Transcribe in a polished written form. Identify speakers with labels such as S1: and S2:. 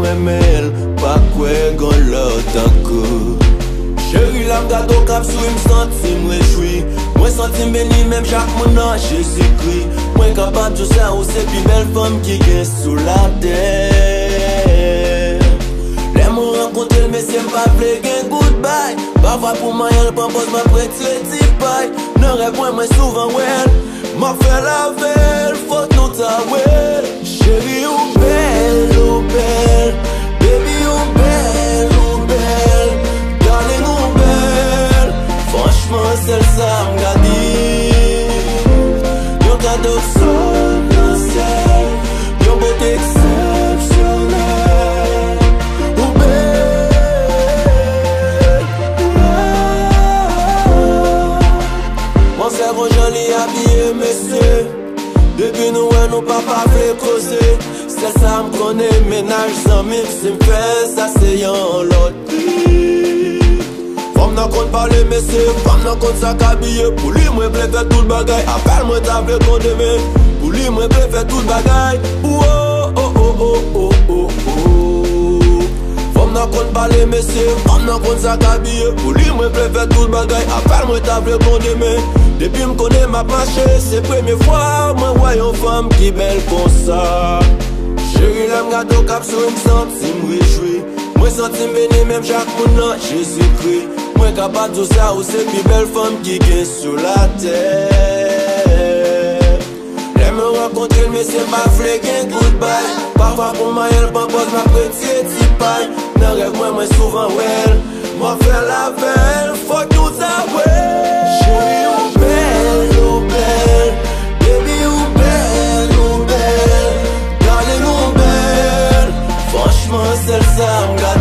S1: remel, pa kwe gon lot anko. Chéri la m'gado kap sou m senti m'rejoui. Mwen senti m'beni même chaque moun nan Jésus-Christ. Mwen kapab jo sa ou se pi bel femme ki gen sou la terre. Lè mwen renkontre l mesye m'pa vle gen goodbye. Parfois pou mayan l pampos m'a preti ti pay. Nan rêve mwen souvan wel, m'a fè la vel, fote nou ta wel. Chéri ou belle, baby ou belle, darling ou belle. Franchement c'est ça m'gadi. Yon kado son nan sel, yon beauté exceptionnelle. Ou belle, mon cerveau joli habillé monsieur. Depuis nous nous papa fait causer. C'est ça m'konne ménage sans mille. Si m'fè ça c'est yon lot. Femme nan kon parler monsieur, femme nan kon sak habillé. Pour lui moi vle fait tout bagay. Appelle moi ta vle kon deme. Pour lui moi vle fait tout bagay. Oh oh oh oh oh oh oh. Femme nan kon parler monsieur, femme nan kon sak habillé. Pour lui moi vle fait tout bagay. Appelle moi ta vle kon deme. Depuis m'konne m'a marché, c'est première fois moi voy une femme qui belle comme ça. Chéri la m'gado kap sou m senti m'rejoui. Mwen senti m'beni même chaque moun nan Jésus-Christ. Mwen kapab zo sa ou se pi belle femme qui gen sou la terre. Lè me renkontre l mesye m'a vle gen goodbye. Parfois pou mayan l pampos m'a preti ti pay. Nan rêve mwen souvan wel, m'a fè la vel, fote nou ta wel. Chéri ou belle, baby ou belle, darling ou belle. Franchement c'est ça m'gade.